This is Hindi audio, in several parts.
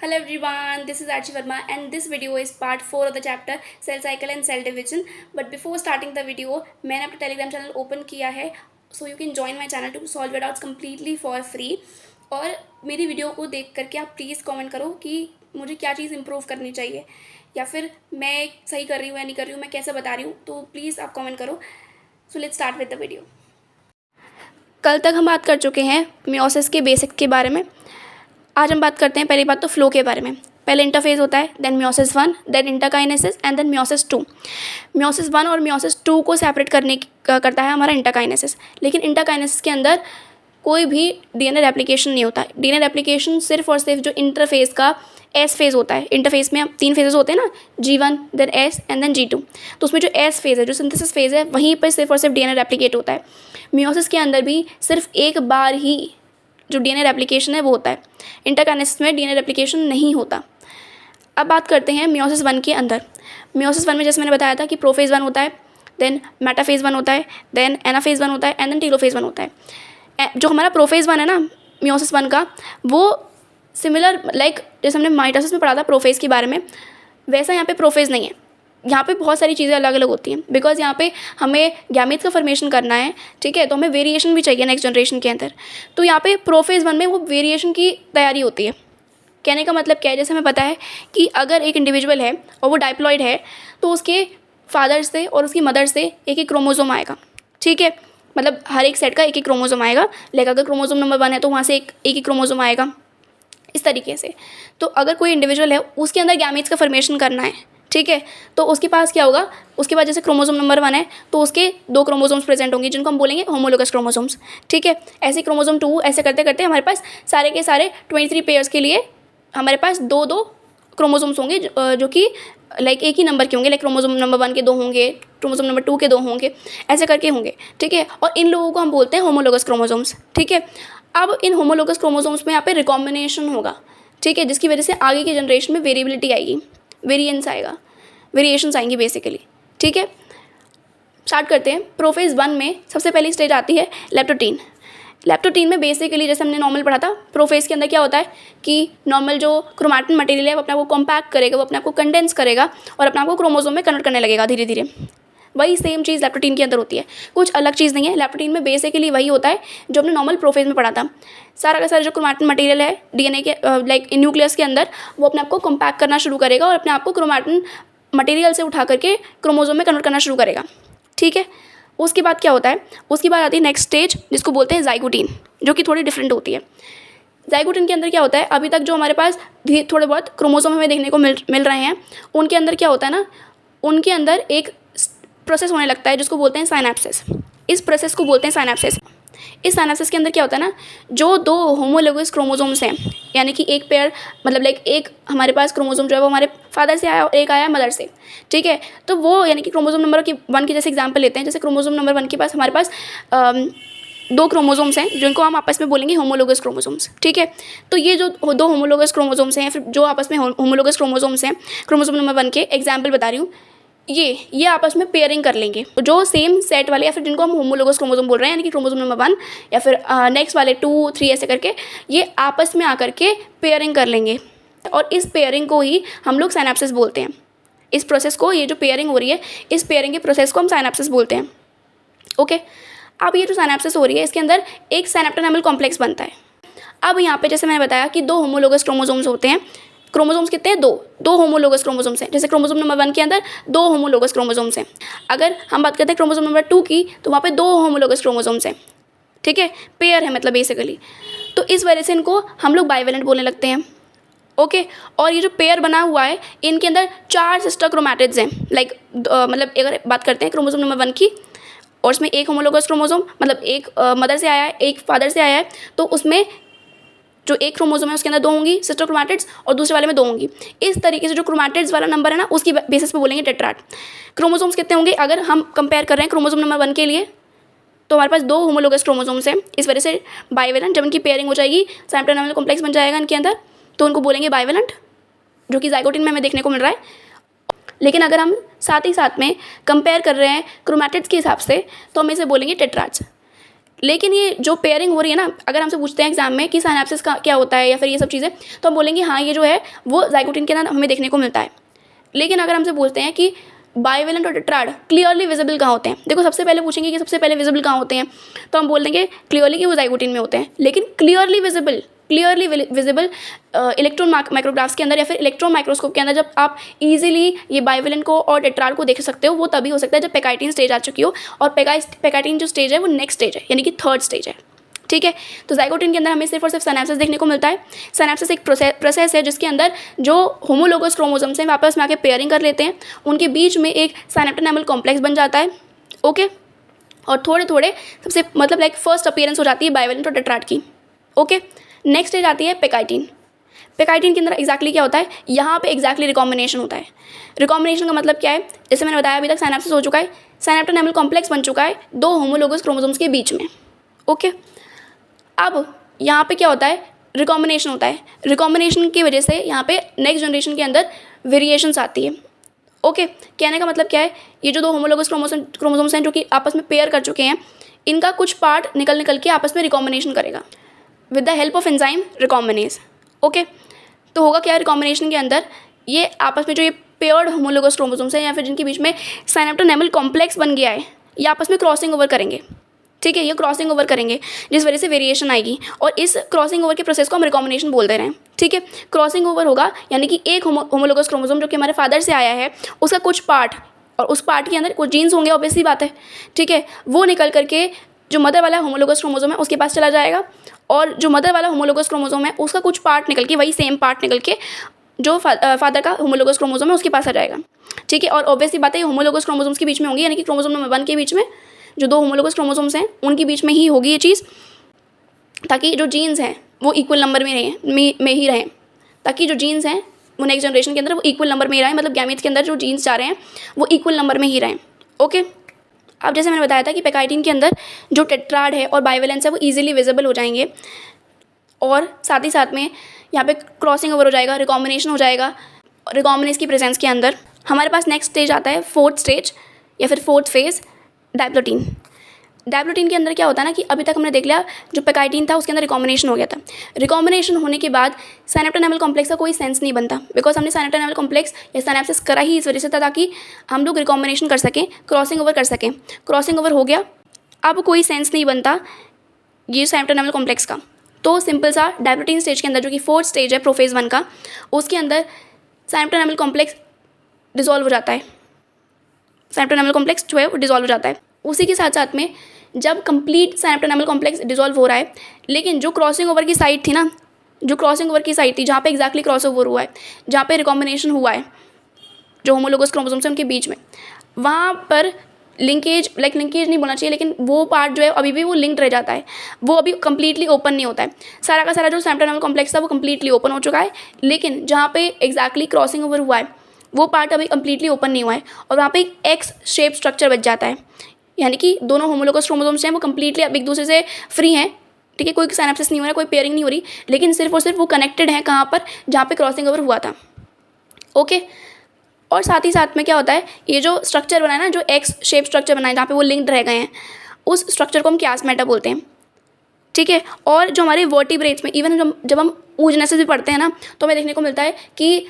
Hello everyone, this is Archie Verma and this video is part 4 of the chapter cell cycle and cell division. But before starting the video, मैंने अपना टेलीग्राम चैनल ओपन किया है so you can join my channel to solve your doubts completely for free. और मेरी वीडियो को देख करके आप प्लीज़ कमेंट करो कि मुझे क्या चीज़ इम्प्रूव करनी चाहिए या फिर मैं सही कर रही हूँ या नहीं कर रही हूँ, मैं कैसे बता रही हूँ, तो प्लीज़ आप कमेंट करो. So let's start with the video. कल तक हम बात कर चुके हैं मियोसिस के बेसिक के बारे में. आज हम बात करते हैं पहली बात तो फ्लो के बारे में. पहले इंटरफेज होता है, then meiosis 1, then interkinesis and then meiosis 2. Meiosis 1 और मियोसिस 2 को सेपरेट करता है हमारा इंटरकाइनेसिस. लेकिन इंटरकाइनेसिस के अंदर कोई भी डीएनए रेप्लिकेशन नहीं होता. डीएनए रेप्लिकेशन सिर्फ और सिर्फ जो इंटरफेज का एस फेज़ होता है. इंटरफेज में 3 फेजेस होते हैं ना, G1 then S and then G2. तो उसमें जो एस फेज़ है, जो सिंथेसिस फेज़ है, वहीं पर सिर्फ और सिर्फ डीएनए रेप्लिकेट होता है. मियोसिस के अंदर भी सिर्फ एक बार ही जो डीएनए रेप्लिकेशन है वो होता है. इंटरकाइनेसिस में डीएनए रेप्लिकेशन नहीं होता. अब बात करते हैं मियोसिस 1 के अंदर. मियोसिस 1 में जैसे मैंने बताया था कि प्रोफेज 1 होता है, देन मेटाफेज 1 होता है, देन एनाफेज 1 होता है एंड देन टेलोफेज 1 होता है. जो हमारा प्रोफेज 1 है ना मियोसिस 1 का, वो सिमिलर लाइक जैसे हमने माइटोसिस में पढ़ा था प्रोफेज के बारे में, वैसा यहाँ पे प्रोफेज नहीं है. यहाँ पे बहुत सारी चीज़ें अलग अलग होती हैं बिकॉज यहाँ पे हमें गैमेट्स का फॉर्मेशन करना है. ठीक है, तो हमें वेरिएशन भी चाहिए नेक्स्ट जनरेशन के अंदर. तो यहाँ पे प्रोफेज 1 में वो वेरिएशन की तैयारी होती है. कहने का मतलब क्या है, जैसे हमें पता है कि अगर एक इंडिविजुअल है और वो डाइप्लॉइड है तो उसके फादर से और उसकी मदर से एक एक क्रोमोसोम आएगा. ठीक है, मतलब हर एक सेट का एक एक क्रोमोसोम आएगा. लाइक अगर क्रोमोसोम नंबर 1 है तो वहाँ से एक ही क्रोमोसोम आएगा, इस तरीके से. तो अगर कोई इंडिविजुअल है उसके अंदर गैमेट्स का फॉर्मेशन करना है, ठीक है, तो उसके पास क्या होगा, उसके पास जैसे क्रोमोसोम नंबर 1 है तो उसके 2 क्रोमोसोम्स प्रेजेंट होंगे जिनको हम बोलेंगे होमोलोगस क्रोमोसोम्स. ठीक है, ऐसे क्रोमोसोम 2 ऐसे करते करते हमारे पास सारे के सारे 23 पेयर्स के लिए हमारे पास 2 क्रोमोसोम्स होंगे जो कि लाइक एक ही नंबर के होंगे. लाइक क्रोमोसोम नंबर 1 के 2 होंगे, क्रोमोसोम नंबर 2 के 2 होंगे, ऐसे करके होंगे. ठीक है, और इन लोगों को हम बोलते हैं होमोलोगस क्रोमोसोम्स. ठीक है, अब इन होमोलोगस क्रोमोसोम्स में यहाँ पे रिकॉम्बिनेशन होगा. ठीक है, जिसकी वजह से आगे की जनरेशन में वेरिएबिलिटी आएगी, वेरिएंस आएगा, वेरिएशंस आएंगी बेसिकली. ठीक है, स्टार्ट करते हैं. प्रोफेज 1 में सबसे पहली स्टेज आती है लेप्टोटीन. लेप्टोटीन में बेसिकली जैसे हमने नॉर्मल पढ़ा था, प्रोफेज के अंदर क्या होता है कि नॉर्मल जो क्रोमैटिन मटेरियल है वो अपने आप को कॉम्पैक्ट करेगा, वो अपने आप को कंडेंस करेगा और अपने आप को क्रोमोसोम में कन्वर्ट करने लगेगा धीरे धीरे. वही सेम चीज़ लेप्टोटीन के अंदर होती है, कुछ अलग चीज़ नहीं है. लेप्टोटीन में बेसिकली वही होता है जो हमने नॉर्मल प्रोफेज में पढ़ा था. सारा का सारा जो क्रोमैटिन मटेरियल है डीएनए के लाइक न्यूक्लियस के अंदर, वो अपने आप को कॉम्पैक्ट करना शुरू करेगा और अपने आप को क्रोमैटिन मटेरियल से उठा करके क्रोमोसोम में कन्वर्ट करना शुरू करेगा. ठीक है, उसके बाद क्या होता है, उसके बाद आती है नेक्स्ट स्टेज जिसको बोलते हैं जाइगोटीन, जो कि थोड़ी डिफरेंट होती है. जाइगोटीन के अंदर क्या होता है, अभी तक जो हमारे पास थोड़े बहुत क्रोमोसोम हमें देखने को मिल रहे हैं, उनके अंदर क्या होता है ना, उनके अंदर एक प्रोसेस होने लगता है जिसको बोलते हैं साइनेप्सिस. इस प्रोसेस को बोलते हैं साइनेप्सिस. इस साइनेप्सिस के अंदर क्या होता है ना, जो 2 होमोलोगस क्रोमोसोम्स हैं, यानी कि एक पेयर मतलब लाइक एक हमारे पास क्रोमोसोम जो है वो हमारे फादर से आया और एक आया मदर से. ठीक है, तो वो यानी कि क्रोमोसोम नंबर 1 की जैसे एग्जांपल लेते हैं. जैसे क्रोमोसोम नंबर 1 के पास हमारे पास 2 क्रोमोसोम्स हैं जिनको हम आपस में बोलेंगे होमोलोगस क्रोमोसोम्स. ठीक है, तो ये जो 2 होमोलोगस क्रोमोसोम्स हैं, फिर जो आपस में होमोलोगस क्रोमोसोम्स हैं, क्रोमोसोम नंबर 1 के एग्जाम्पल बता रही हूँ, ये आपस में पेयरिंग कर लेंगे. जो सेम सेट वाले या फिर जिनको हम होमोलोगस क्रोमोसोम बोल रहे हैं, यानी कि क्रोमोसोम नंबर 1 या फिर नेक्स्ट वाले 2, 3 ऐसे करके ये आपस में आकर के पेयरिंग कर लेंगे. और इस पेयरिंग को ही हम लोग साइनेप्सिस बोलते हैं. इस प्रोसेस को, ये जो पेयरिंग हो रही है, इस पेयरिंग के प्रोसेस को हम साइनेप्सिस बोलते हैं. ओके, अब ये जो साइनेप्सिस हो रही है इसके अंदर एक साइनेप्टोनेमल कॉम्प्लेक्स बनता है. अब यहाँ पे जैसे मैंने बताया कि 2 होमोलोगस क्रोमोसोम्स होते हैं. क्रोमोसोम्स कितने हैं, 2 होमोलोगस क्रोमोसोम्स हैं. जैसे क्रोमोसोम नंबर 1 के अंदर 2 होमोलोगस क्रोमोसोम्स हैं. अगर हम बात करते हैं क्रोमोसोम नंबर 2 की, तो वहाँ पे 2 होमोलोगस क्रोमोसोम्स हैं. ठीक है, पेयर है मतलब बेसिकली. तो इस वजह से इनको हम लोग बाइवेलेंट बोलने लगते हैं. ओके, और ये जो पेयर बना हुआ है इनके अंदर 4 सिस्टर क्रोमैटिड्स हैं. लाइक मतलब अगर बात करते हैं क्रोमोसोम नंबर 1 की, और उसमें एक होमोलोगस क्रोमोसोम मतलब एक मदर से आया है, एक फादर से आया है, तो उसमें जो एक क्रोमोसोम है उसके अंदर 2 होंगी सिस्टर क्रोमैटिड्स और दूसरे वाले में 2 होंगी. इस तरीके से जो क्रोमैटिड्स वाला नंबर है ना, उसकी बेसिस पे बोलेंगे टेट्राड. क्रोमोसोम्स कितने होंगे, अगर हम कंपेयर कर रहे हैं क्रोमोसोम नंबर 1 के लिए, तो हमारे पास 2 होमोलोगस क्रोमोसोम्स हैं. इस वजह से बाइवेलेंट, जब इनकी पेयरिंग हो जाएगी साइनेप्टोनेमल कॉम्प्लेक्स बन जाएगा इनके अंदर, तो उनको बोलेंगे बाइवेलेंट, जो कि जाइगोटीन में हमें देखने को मिल रहा है. लेकिन अगर हम साथ ही साथ में कंपेयर कर रहे हैं क्रोमैटिड्स के हिसाब से, तो हम इसे बोलेंगे टेट्राड्स. लेकिन ये जो पेयरिंग हो रही है ना, अगर हमसे पूछते हैं एग्जाम में कि सिनेप्सिस का क्या होता है या फिर ये सब चीज़ें, तो हम बोलेंगे हाँ ये जो है वो ज़ाइगोटिन के अंदर हमें देखने को मिलता है। लेकिन अगर हमसे पूछते हैं कि बाइवेलेंट और टेट्राड क्लियरली विजिबल कहाँ होते हैं, देखो सबसे पहले पूछेंगे कि सबसे पहले विजिबल कहाँ होते हैं, तो हम बोल देंगे क्लियरली कि वो ज़ाइगोटिन में होते हैं। लेकिन क्लियरली विजिबल इलेक्ट्रॉन माइक्रोग्राफ्स के अंदर या फिर इलेक्ट्रॉन माइक्रोस्कोप के अंदर जब आप इजीली ये बाइवेलेंट को और टेट्राड को देख सकते हो, वो तभी हो सकता है जब पेकाइटिन स्टेज आ चुकी हो। और पेकाइटिन जो स्टेज है वो नेक्स्ट स्टेज है, यानी कि थर्ड स्टेज है। ठीक है, तो ज़ाइगोटिन के अंदर हमें सिर्फ और सिर्फ सिनेप्सिस देखने को मिलता है। सिनेप्सिस एक प्रोसेस है जिसके अंदर जो होमोलोगस क्रोमोसोम्स हैं वापस में आके पेयरिंग कर लेते हैं, उनके बीच में एक सिनेप्टोनेमल कॉम्प्लेक्स बन जाता है। ओके, और थोड़े थोड़े सबसे मतलब लाइक फर्स्ट अपीयरेंस हो जाती है बाइवेलेंट और टेट्राड की। ओके, नेक्स्ट स्टेज आती है पेकाइटिन। पेकाइटिन के अंदर एग्जैक्टली क्या होता है, यहाँ पे एग्जैक्टली रिकॉम्बिनेशन होता है। रिकॉम्बिनेशन का मतलब क्या है, जैसे मैंने बताया अभी तक सिनेप्सिस हो चुका है, सिनेप्टोनेमल कॉम्प्लेक्स बन चुका है दो होमोलोगस क्रोमोसोम्स के बीच में। ओके, अब यहाँ पे क्या होता है, रिकॉम्बिनेशन होता है। रिकॉम्बिनेशन की वजह से यहाँ पे नेक्स्ट जनरेशन के अंदर वेरिएशंस आती है। ओके, कहने का मतलब क्या है, ये जो दो होमोलोगस क्रोमोसोम्स हैं जो कि आपस में पेयर कर चुके हैं, इनका कुछ पार्ट निकल के आपस में रिकॉम्बिनेशन करेगा with the help of enzyme recombinase. Okay, तो होगा क्या रिकॉम्बिनेशन के अंदर, ये आपस में जो ये पेयर्ड होमोलोगस क्रोमोसोम्स हैं या फिर जिनके बीच में सिनेप्टोनेमल कॉम्प्लेक्स बन गया है, ये आपस में क्रॉसिंग ओवर करेंगे। ठीक है, ये क्रॉसिंग ओवर करेंगे जिस वजह से वेरिएशन आएगी, और इस क्रॉसिंग ओवर के प्रोसेस को हम रिकॉम्बिनेशन बोल दे रहे हैं। ठीक है, क्रॉसिंग ओवर होगा यानी कि एक होमोलोगस क्रोमोसोम जो कि हमारे फादर से आया है, उसका कुछ पार्ट, और उस पार्ट के अंदर कुछ जीन्स होंगे, ऑब्वियसली बात है। ठीक है, वो निकल करके जो मदर वाला होमोलोगस क्रोमोसोम है उसके पास चला जाएगा, और जो मदर वाला होमोलोगस क्रोमोसोम है उसका कुछ पार्ट निकल के, वही सेम पार्ट निकल के जो फादर का होमोलोगस क्रोमोसोम है उसके पास आ जाएगा। ठीक है, और ऑब्वियसली बात है होमोलोगस क्रोमोसोम्स के बीच में होंगी, यानी कि क्रोमोसोम नंबर 1 के बीच में जो दो होमोलोगस क्रोमोसोम्स हैं उनके बीच में ही होगी ये चीज़, ताकि जो जीन्स हैं वो इक्वल नंबर में ही रहें, ताकि जो जीन्स हैं वो नेक्स्ट जनरेशन के अंदर वो इक्वल नंबर में ही रहें, मतलब गैमेट्स के अंदर जो जीन्स जा रहे हैं वो इक्वल नंबर में ही रहें। ओके, अब जैसे मैंने बताया था कि पेकाइटिन के अंदर जो टेट्राड है और बाइवेलेंस है वो ईजिली विजिबल हो जाएंगे, और साथ ही साथ में यहाँ पे क्रॉसिंग ओवर हो जाएगा, रिकॉम्बिनेशन हो जाएगा। रिकॉम्बिनेस की प्रेजेंस के अंदर हमारे पास नेक्स्ट स्टेज आता है, फोर्थ स्टेज या फिर फोर्थ फेज, डायप्लोटीन। डायप्लोटीन के अंदर क्या होता है ना कि अभी तक हमने देख लिया जो पेकाइटिन था उसके अंदर रिकॉम्बिनेशन हो गया था। रिकॉम्बिनेशन होने के बाद सिनेप्टोनेमल कॉम्प्लेक्स का कोई सेंस नहीं बनता, बिकॉज हमने सिनेप्टोनेमल कॉम्प्लेक्स या सिनेप्सिस करा ही इस वजह से था ताकि हम लोग रिकॉम्बिनेशन कर सकें, क्रॉसिंग ओवर कर सकें। क्रॉसिंग ओवर हो गया, अब कोई सेंस नहीं बनता ये सिनेप्टोनेमल कॉम्प्लेक्स का, तो सिंपल सा डायप्लोटीन स्टेज के अंदर जो कि फोर्थ स्टेज है प्रोफेज 1 का, उसके अंदर सिनेप्टोनेमल कॉम्प्लेक्स डिसॉल्व हो जाता है। सिनेप्टोनेमल कॉम्प्लेक्स जो है वो डिसॉल्व हो जाता है। उसी के साथ साथ में जब कंप्लीट सिनेप्टोनेमल कॉम्प्लेक्स डिसॉल्व हो रहा है, लेकिन जो क्रॉसिंग ओवर की साइड थी ना, जो क्रॉसिंग ओवर की साइड थी जहाँ पे एग्जैक्टली क्रॉस ओवर हुआ है, जहाँ पे रिकॉम्बिनेशन हुआ है जो होमोलोगस क्रोमोसोम्स हैं उनके बीच में, वहाँ पर लिंकेज नहीं बोलना चाहिए, लेकिन वो पार्ट जो है अभी भी वो लिंक्ड रह जाता है, वो अभी कम्प्लीटली ओपन नहीं होता है। सारा का सारा जो सिनेप्टोनेमल कॉम्प्लेक्स था वो कम्प्लीटली ओपन हो चुका है, लेकिन जहाँ पे एग्जैक्टली क्रॉसिंग ओवर हुआ है वो पार्ट अभी कम्प्लीटली ओपन नहीं हुआ है, और वहाँ पे एक एक्स शेप स्ट्रक्चर बच जाता है, यानी कि दोनों होमोलोगस क्रोमोसोम्स हैं वो कम्प्लीटली अब एक दूसरे से फ्री हैं। ठीक है, कोई सिनेप्सिस नहीं हो रहा, कोई पेयरिंग नहीं हो रही, लेकिन सिर्फ और सिर्फ वो कनेक्टेड है कहाँ पर, जहाँ पे क्रॉसिंग ओवर हुआ था। ओके, और साथ ही साथ में क्या होता है, ये जो स्ट्रक्चर बना है ना, जो एक्स शेप स्ट्रक्चर बना है जहाँ पे वो लिंक्ड रह गए हैं, उस स्ट्रक्चर को हम कियास्मेटा बोलते हैं। ठीक है, और जो हमारे वर्टिब्रेट्स में इवन जब हम oogenesis भी पढ़ते हैं ना, तो हमें देखने को मिलता है कि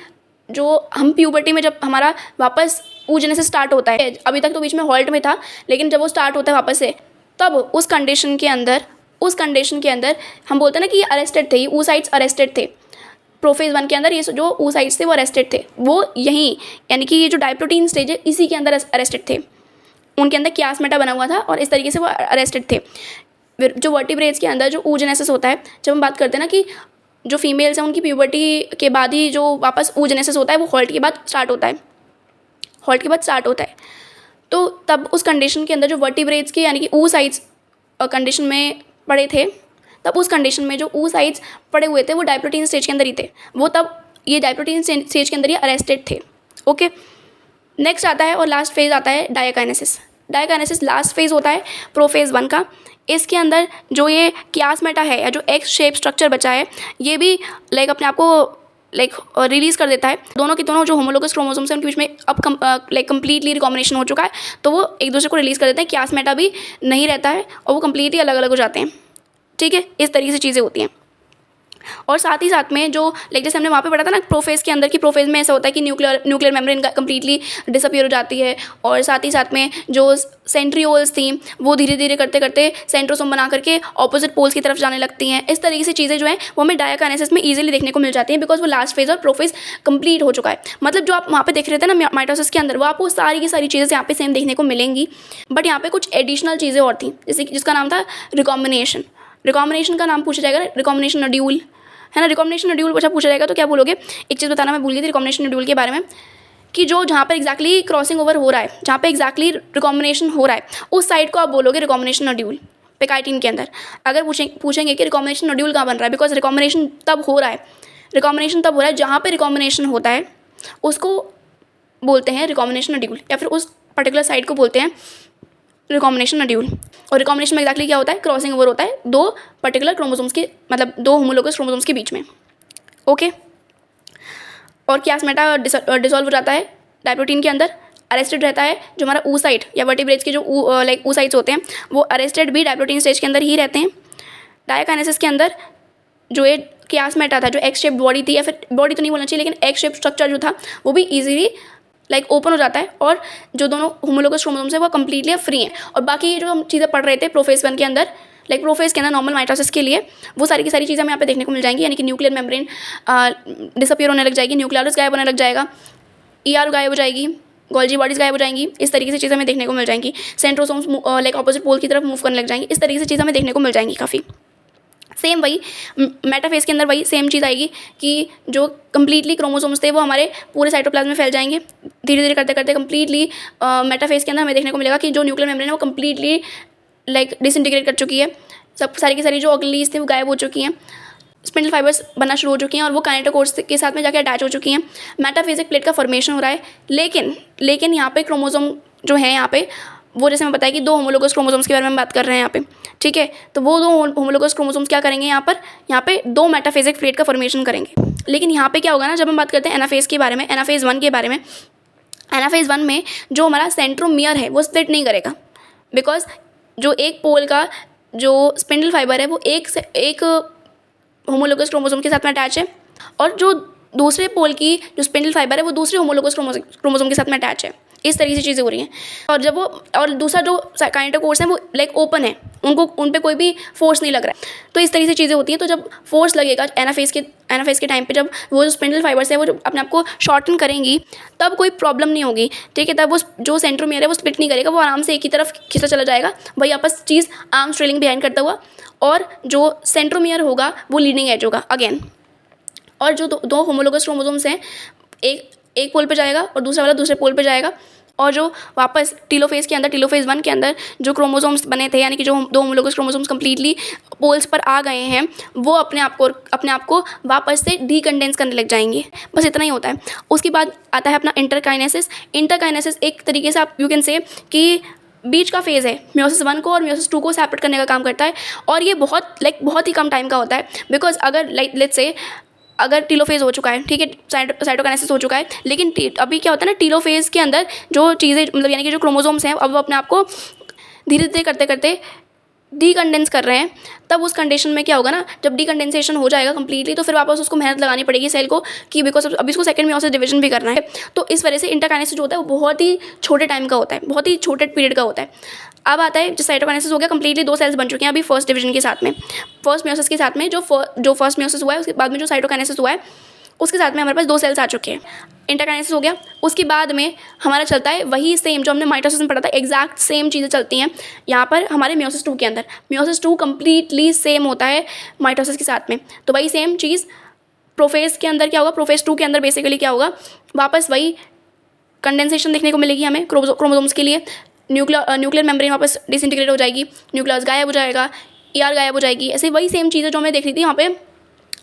जो हम प्यूबर्टी में जब हमारा वापस oogenesis स्टार्ट होता है, अभी तक तो बीच में हॉल्ट में था, लेकिन जब वो स्टार्ट होता है वापस से, तब उस कंडीशन के अंदर हम बोलते हैं ना कि ये अरेस्टेड थे, ये oocytes अरेस्टेड थे। प्रोफेज 1 के अंदर ये जो oocytes थे वो अरेस्टेड थे, वो यहीं यानी कि ये जो डायप्लोटीन स्टेज है इसी के अंदर अरेस्टेड थे, उनके अंदर कियास्मेटा बना हुआ था और इस तरीके से वो अरेस्टेड थे। जो वर्टिब्रेट्स के अंदर जो oogenesis होता है, जब हम बात करते हैं ना कि जो फीमेल्स हैं उनकी प्यूबर्टी के बाद ही जो वापस oogenesis होता है वो हॉल्ट के बाद स्टार्ट होता है, तो तब उस कंडीशन के अंदर जो वर्टिब्रेट्स के यानी कि oocytes कंडीशन में पड़े थे, तब उस कंडीशन में जो oocytes पड़े हुए थे वो डायप्लोटीन स्टेज के अंदर ही थे, वो तब ये डायप्लोटीन स्टेज के अंदर ही अरेस्टेड थे। ओके, नेक्स्ट आता है और लास्ट फेज आता है डायकाइनेसिस। डायकाइनेसिस लास्ट फेज होता है प्रोफेज 1 का। इसके अंदर जो ये कियास्मेटा है या जो एक्स शेप स्ट्रक्चर बचा है, ये भी लाइक अपने आप को लाइक रिलीज़ कर देता है। दोनों के दोनों जो होमोलोगस क्रोमोसोम्स हैं उनके बीच में अब लाइक कंप्लीटली रिकॉम्बिनेशन हो चुका है, तो वो एक दूसरे को रिलीज़ कर देते हैं, क्लासमेट भी नहीं रहता है और वो कंप्लीटली अलग अलग हो जाते हैं। ठीक है, इस तरीके से चीज़ें होती हैं। और साथ ही साथ में जो लाइक जैसे हमने वहाँ पे पढ़ा था ना प्रोफेज के अंदर की, प्रोफेज में ऐसा होता है कि न्यूक्लियर मेम्ब्रेन कंप्लीटली डिसअपियर हो जाती है, और साथ ही साथ में जो सेंट्रियोल्स थी वो धीरे धीरे करते करते सेंट्रोसोम बना करके ऑपोजिट पोल्स की तरफ जाने लगती हैं। इस तरीके से चीज़ें जो हैं वो हमें डायाकाइनेसिस में ईजिली देखने को मिल जाती हैं, बिकॉज वो लास्ट फेज और प्रोफेज कंप्लीट हो चुका है। मतलब जो आप वहाँ पे देख रहे थे ना माइटोसिस के अंदर, वो आपको सारी की सारी चीज़ें यहाँ पे सेम देखने को मिलेंगी, बट यहाँ पे कुछ एडिशनल चीज़ें और थी, जैसे जिसका नाम था रिकॉम्बिनेशन। रिकॉम्बिनेशन का नाम पूछा जाएगा, रिकॉम्बिनेशन नड्यूल है ना। रिकॉम्बिनेशन नड्यूल अच्छा पूछा जाएगा तो क्या बोलोगे? एक चीज़ बताना मैं भूल गई थी रिकॉम्बिनेशन नड्यूल के बारे में, कि जो जहाँ पर एग्जैक्टली क्रॉसिंग ओवर हो रहा है, जहाँ पे एग्जैक्टली रिकॉम्बिनेशन हो रहा है, उस साइड को आप बोलोगे रिकॉम्बिनेशन नड्यूल पेकाइटिन के अंदर। अगर पूछेंगे कि रिकॉम्बिनेशन नड्यूल कहाँ बन रहा है, बिकॉज रिकॉम्बिनेशन तब हो रहा है जहाँ पे रिकॉम्बिनेशन होता है उसको बोलते हैं रिकॉम्बिनेशन नड्यूल, या फिर उस पर्टिकुलर साइड को बोलते हैं रिकॉम्बिनेशन नड्यूल। और रिकॉम्बिनेशन में एक्जैक्टली क्या होता है? क्रॉसिंग ओवर होता है दो पर्टिकुलर क्रोमोसोम्स के, मतलब दो होमोलोगस क्रोमोसोम्स के बीच में। ओके, और क्लासमेटा डिसॉल्व हो जाता है डायप्रोटीन के अंदर, अरेस्टेड रहता है जो हमारा ऊ साइट या वर्टिब्रेट्स के जो लाइक ऊ साइट्स होते हैं वो अरेस्टेड भी डायप्रोटीन स्टेज के अंदर ही रहते हैं। डायाकाइनेसिस के अंदर जो ये क्लासमेटा था, जो एक्स शेप बॉडी थी, या फिर बॉडी तो नहीं बोलना चाहिए लेकिन एक्स शेप स्ट्रक्चर जो था, वो भी ईजिली लाइक ओपन हो जाता है, और जो दोनों होमोलोगस क्रोमोसोम्स है वो कंप्लीटली फ्री हैं। और बाकी ये जो हम चीज़ें पढ़ रहे थे प्रोफेज 1 के अंदर, लाइक प्रोफेज के अंदर नॉर्मल माइटोसिस के लिए, वो सारी की सारी चीज़ें हमें यहाँ पे देखने को मिल जाएंगी, यानी कि न्यूक्लियर मेम्ब्रेन डिसअपियर होने लग जाएगी, न्यूक्लियस गायब होने लग जाएगा, ER गायब हो जाएगी, गोल्जी बॉडीज गायब हो जाएंगी। इस तरीके से चीज़ें हमें देखने को मिल जाएंगी। सेंट्रोसोम्स लाइक ऑपोजिट पोल की तरफ मूव करने लग जाएंगी। इस तरीके से चीज़ें हमें देखने को मिल जाएंगी काफ़ी। सेम वही मेटाफेज के अंदर वही सेम चीज़ आएगी कि जो कंप्लीटली क्रोमोसोम्स थे वो हमारे पूरे साइटोप्लाज्म में फैल जाएंगे। धीरे धीरे करते करते कंप्लीटली मेटाफेज के अंदर हमें देखने को मिलेगा कि जो न्यूक्लियर मेम्ब्रेन है वो कंप्लीटली लाइक डिसइंटीग्रेट कर चुकी है, सब सारी की सारी जो ऑर्गेनेल्स थे वो गायब हो चुकी हैं, स्पिंडल फाइबर्स बनना शुरू हो चुकी हैं और वो काइनेटोकोर्स के साथ में जाके अटैच हो चुकी हैं। मेटाफेजिक प्लेट का फॉर्मेशन हो रहा है, लेकिन यहाँ पे क्रोमोसोम जो है यहाँ पे वो जैसे मैं बताया कि दो होमोलोगस क्रोमोसोम्स के बारे में हम बात कर रहे हैं यहाँ पे, ठीक है। तो वो दो होमोलोगस क्रोमोसोम्स क्या करेंगे यहाँ पे दो मेटाफेजिक प्लेट का फॉर्मेशन करेंगे। लेकिन यहाँ पे क्या होगा ना, जब हम बात करते हैं एनाफेज के बारे में, एनाफेज 1 के बारे में, एनाफेज 1 में जो हमारा सेंट्रोमियर है वो स्प्लिट नहीं करेगा, बिकॉज जो एक पोल का जो स्पिंडल फाइबर है वो एक होमोलोगस क्रोमोसोम के साथ में अटैच है, और जो दूसरे पोल की जो स्पिंडल फाइबर है वो दूसरे होमोलोगस क्रोमोसोम के साथ में अटैच है। इस तरीके से चीज़ें हो रही हैं। और दूसरा जो काइनेटोकोर्स है वो लाइक ओपन है, उन पे कोई भी फोर्स नहीं लग रहा है। तो इस तरीके से चीज़ें होती हैं। तो जब फोर्स लगेगा एनाफेज के टाइम पे, जब वो जो स्पिंडल फाइबर्स है वो जो अपने आप को शॉर्टन करेंगी, तब कोई प्रॉब्लम नहीं होगी, ठीक है। तब वो जो सेंट्रोमियर है वो स्प्लिट नहीं करेगा, वो आराम से एक ही तरफ खिंचता चला जाएगा, वही आपस चीज़ आर्म स्ट्रेलिंग बिहाइंड करता हुआ, और जो सेंट्रोमियर होगा वो लीडिंग एज होगा अगेन। और जो दो होमोलोगस क्रोमोसोम्स हैं, एक पोल पे जाएगा और दूसरा वाला दूसरे पोल पे जाएगा, और जो वापस टीलोफेज के अंदर, टीलोफेज 1 के अंदर जो क्रोमोसोम्स बने थे, यानी कि जो दो होमोलोगस क्रोमोसोम्स कंप्लीटली पोल्स पर आ गए हैं, वो अपने आप को वापस से डीकंडेंस करने लग जाएंगे। बस इतना ही होता है। उसके बाद आता है अपना इंटरकाइनेसिस। इंटरकाइनेसिस एक तरीके से आप यू कैन से कि बीच का फेज़ है, मियोसिस 1 को और मियोसिस 2 को सेपरेट करने का काम करता है, और ये बहुत ही कम टाइम का होता है। बिकॉज अगर लेट्स से अगर टीलोफेज हो चुका है, ठीक है, साइटोकाइनेसिस हो चुका है, लेकिन अभी क्या होता है ना, टीलोफेज के अंदर जो चीज़ें मतलब यानी कि जो क्रोमोसोम्स हैं अब वो अपने आप को धीरे धीरे करते करते डीकंडेंस कर रहे हैं। तब उस कंडीशन में क्या होगा ना, जब डीकंडेंसेशन हो जाएगा कंप्लीटली, तो फिर वापस उसको मेहनत लगानी पड़ेगी सेल को, कि बिकॉज अभी इसको सेकंड मियोसिस डिवीजन भी करना है। तो इस वजह से इंटरकाइनेसिस जो होता है वो बहुत ही छोटे टाइम का होता है, बहुत ही छोटे पीरियड का होता है। अब आता है जो साइटोकाइनेसिस हो गया, कंप्लीटली 2 सेल्स बन चुके हैं अभी फर्स्ट डिवीजन के साथ में, फर्स्ट मियोसिस के साथ में, जो फर्स्ट मियोसिस हुआ है उसके बाद में जो साइटोकाइनेसिस हुआ है उसके साथ में हमारे पास 2 सेल्स आ चुके हैं। इंटरकाइनेसिस हो गया, उसके बाद में हमारा चलता है वही सेम जो हमने माइटोसिस में पढ़ा था, एग्जैक्ट सेम चीज़ें चलती हैं यहाँ पर हमारे मियोसिस 2 के अंदर। मियोसिस 2 कंप्लीटली सेम होता है माइटोसिस के साथ में। तो वही सेम चीज़ प्रोफेज के अंदर क्या होगा, प्रोफेज 2 के अंदर बेसिकली क्या होगा, वापस वही कंडेंसेशन देखने को मिलेगी हमें क्रोमोसोम्स के लिए। न्यूक्लियर मेम्ब्रेन वापस डिसइंटीग्रेट हो जाएगी, न्यूक्लियस गायब हो जाएगा, ER गायब हो जाएगी। ऐसे वही सेम चीज़ें जो हमें देख रही थी यहाँ पे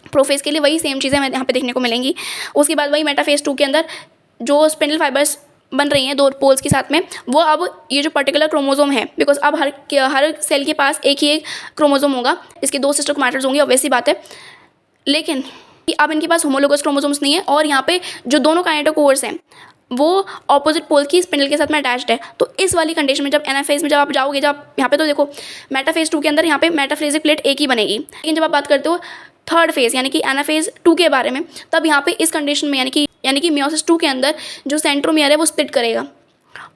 प्रोफेज के लिए, वही सेम चीज़ें हमें यहाँ पे देखने को मिलेंगी। उसके बाद वही मेटाफेज 2 के अंदर जो स्पिंडल फाइबर्स बन रही हैं 2 पोल्स के साथ में, वो अब ये जो पर्टिकुलर क्रोमोसोम है, बिकॉज अब हर सेल के पास एक ही एक क्रोमोसोम होगा, इसके 2 सिस्टर क्रोमैटिड्स होंगे, ऑब्वियस सी बात है। लेकिन अब इनके पास होमोलोगस क्रोमोसोम्स नहीं है और यहाँ पे जो दोनों काइनेटोकोर्स हैं वो ऑपोजिट पोल की स्पिंडल के साथ में अटैच्ड है। तो इस वाली कंडीशन में जब एनाफेज में जब आप जाओगे, जब यहाँ पे तो देखो मेटाफेज 2 के अंदर यहाँ पे मेटाफेजिक प्लेट एक ही बनेगी, लेकिन जब आप बात करते हो थर्ड फेज यानी कि एनाफेज 2 के बारे में, तब यहाँ पे इस कंडीशन में यानी कि मियोसिस 2 के अंदर जो सेंट्रोमियर है वो स्प्लिट करेगा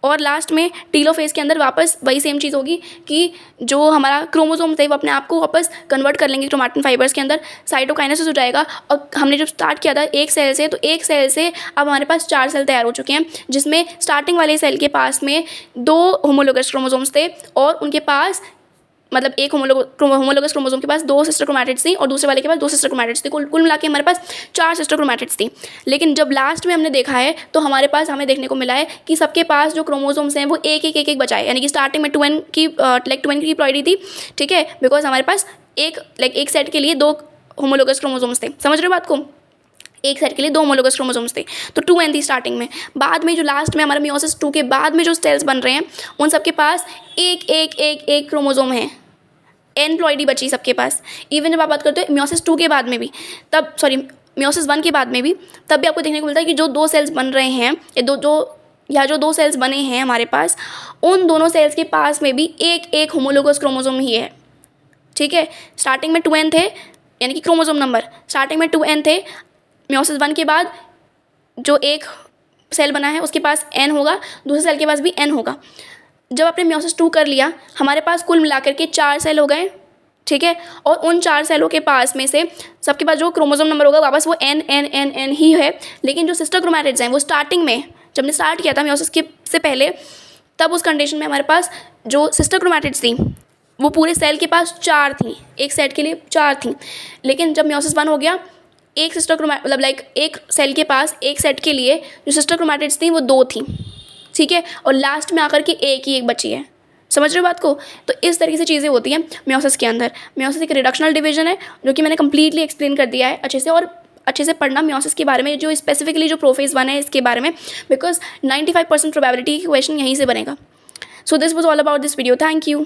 और लास्ट में टीलोफेज के अंदर वापस वही सेम चीज़ होगी कि जो हमारा क्रोमोसोम थे वो अपने आप को वापस कन्वर्ट कर लेंगे क्रोमैटिन फाइबर्स के अंदर, साइटोकाइनेसिस हो जाएगा। और हमने जब स्टार्ट किया था एक सेल से, तो एक सेल से अब हमारे पास 4 सेल तैयार हो चुके हैं, जिसमें स्टार्टिंग वाले सेल के पास में 2 होमोलोगस क्रोमोसोम्स थे और उनके पास मतलब एक होमोलोगस क्रोमोसोम के पास 2 सिस्टर क्रोमैटिड्स थी और दूसरे वाले के पास 2 सिस्टर क्रोमैटिड्स थी। कुल मिला के हमारे पास 4 सिस्टर क्रोमैटिड्स थी। लेकिन जब लास्ट में हमने देखा है तो हमें देखने को मिला है कि सबके पास जो क्रोमोसोम्स हैं वो एक बचाए, यानी कि स्टार्टिंग में 2n की प्लॉइडी थी, ठीक है, बिकॉज हमारे पास एक सेट के लिए 2 होमोलोगस क्रोमोसोम्स थे। समझ रहे हो बात को? एक सेट के लिए 2 होमोलोगस क्रोमोसोम्स थे, तो 2n थी स्टार्टिंग में। बाद में जो लास्ट में हमारा मियोसिस 2 के बाद में जो सेल्स बन रहे हैं उन सबके पास एक क्रोमोसोम है, n प्लॉइडी बची सबके पास। इवन जब आप बात करते हो मियोसिस 2 के बाद में भी, मियोसिस 1 के बाद में भी, तब भी आपको देखने को मिलता है कि जो 2 सेल्स बन रहे हैं जो 2 सेल्स बने हैं हमारे पास, उन दोनों सेल्स के पास में भी एक होमोलोगस क्रोमोसोम ही है, ठीक है। स्टार्टिंग में 2n थे, यानी कि क्रोमोसोम नंबर स्टार्टिंग में 2n थे, मियोसिस 1 के बाद जो एक सेल बना है उसके पास n होगा, दूसरे सेल के पास भी n होगा। जब आपने मियोसिस 2 कर लिया, हमारे पास कुल मिलाकर के 4 सेल हो गए, ठीक है, और उन 4 सेलों के पास में से सबके पास जो क्रोमोसोम नंबर होगा वापस वो n ही है। लेकिन जो सिस्टर क्रोमैटिड्स हैं वो स्टार्टिंग में जब हमने स्टार्ट किया था मियोसिस के से पहले, तब उस कंडीशन में हमारे पास जो सिस्टर क्रोमैटिड्स थी वो पूरे सेल के पास 4 थी, एक सेट के लिए 4 थी। लेकिन जब मियोसिस 1 हो गया, एक सेल के पास एक सेट के लिए जो सिस्टर क्रोमैटिड्स थी वो 2 थी, ठीक है, और लास्ट में आकर के एक बची है। समझ रहे हो बात को? तो इस तरीके से चीज़ें होती हैं मियोसिस के अंदर। मियोसिस एक रिडक्शनल डिवीजन है जो कि मैंने कंप्लीटली एक्सप्लेन कर दिया है अच्छे से, और अच्छे से पढ़ना मियोसिस के बारे में, जो स्पेसिफिकली जो प्रोफेज 1 है इसके बारे में, बिकॉज 95% प्रोबेबिलिटी की क्वेश्चन यहीं से बनेगा। So this was all about this video. Thank you.